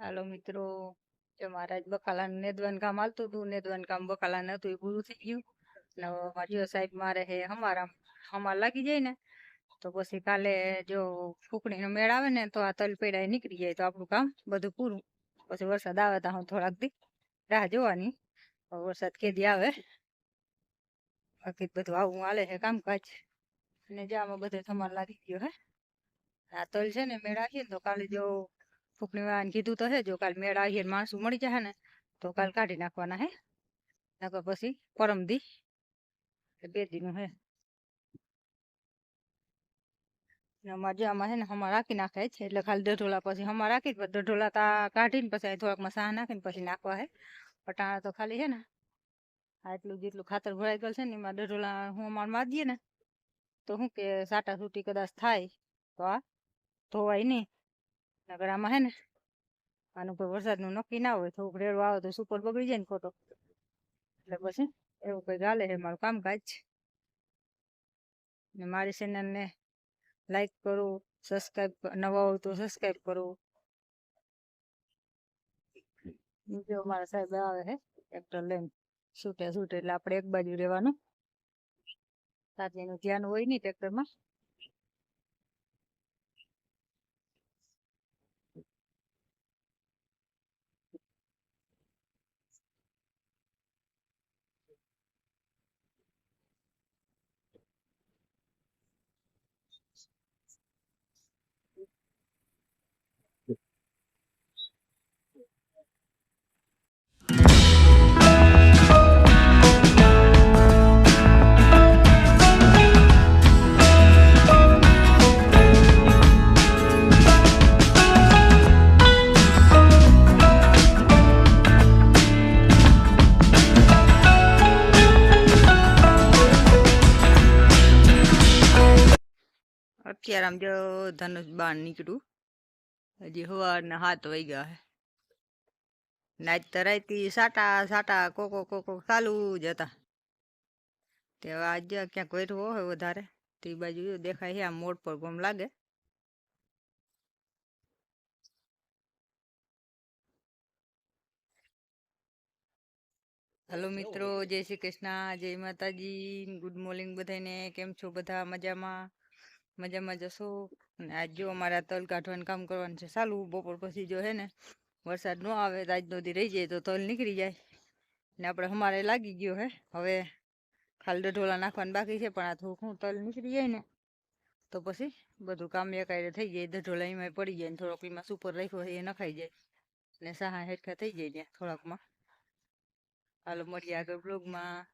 હાલો મિત્રો, જો મારા જ બકાલાનું નેદવાનું કામ હાલતું હતું. નેદવાનું કામ બકાલાને હતું એ પૂરું થઈ ગયું. ને હવે મારી સાહેબ મારે હે હમાર લાગી જાય ને તો પછી કાલે જો ફૂકણીનો મેળ આવે ને તો આ તલ પેડા નીકળી જાય તો આપણું કામ બધું પૂરું. પછી વરસાદ આવે તો હું થોડાક દી રાહ જોવાની. વરસાદ કેદી આવે બાકી બધું આવું હાલે છે કામકાજ. અને જામાં બધે સમાર લાગી ગયો હે. આ તલ છે ને મેળ આવીએ ને તો કાલે જો ફૂકણી વાળાને કીધું તો હે, જો કાલ મેળ આવીએ માણસો મળી જાય ને તો કાલ કાઢી નાખવાના હે. નકર પછી પરમ દી 2 દીનું હે. અમારે આમાં હે ને હમા રાખી નાખે છે એટલે ખાલી દઢોલા પછી હમા રાખી દઢોલા તા કાઢીને પછી થોડાકમાં સાહ નાખીને પછી નાખવા હે. પટાણા તો ખાલી છે ને આટલું જેટલું ખાતર ભરાઈ ગયેલ છે ને એમાં દઢોલા હું અમારે મારી દઈએ ને તો શું કે સાટા સૂટી કદાચ થાય તો આ ધોવાય નહીં. નગર આમાં હે ને આનું કોઈ વરસાદનું નક્કી ના હોય, થોડુંક રેડું આવે તો સુપર બગડી જાય ને ખોટો. એટલે પછી એવું કંઈક હાલે છે મારું કામકાજ. ને મારી ચેનલને લાઈક કરો, સબસ્ક્રાઈબ, નવા હોય તો સબસ્ક્રાઈબ કરો. જો મારા સાહેબ આવે છે ટ્રેક્ટર લઈને છૂટે એટલે આપણે એક બાજુ રહેવાનું. સાથેનું ધ્યાન હોય નહીં ટ્રેક્ટરમાં. અત્યારે આમ જો ધનુષ બાણ નીકળ્યું, હજી સવારના 7 વાગ્યા હે. નાચ તો રાતી સાટા કોકો ચાલુ જ હતા. તે આજ ક્યાંક વેઠવો હોય વધારે તે બાજુ દેખાય છે આમ મોડ પર ગમ લાગે. હેલો મિત્રો, જય શ્રી કૃષ્ણ, જય માતાજી, ગુડ મોર્નિંગ બધાને. કેમ છો બધા? મજામાં જશો. અને આજ જો અમારા તલ કાઢવાનું કામ કરવાનું છે ચાલુ. બપોર પછી જો હે ને વરસાદ ન આવે તો આજનો દી રહી જાય તો તલ નીકળી જાય ને આપણે અમારે લાગી ગયો હે. હવે ખાલી દઢોલા નાખવાનું બાકી છે પણ આ થોડુંક તલ નીકળી જાય ને તો પછી બધું કામ એકાયરે થઈ જાય. દઢોલા એમાં પડી જાય ને થોડોક એમાં સુપર રાખ્યો હોય એ નખાઈ જાય ને સાહા હેઠા થઈ જાય ત્યાં થોડાકમાં. હાલો મળીએ આગળ બ્લોગમાં.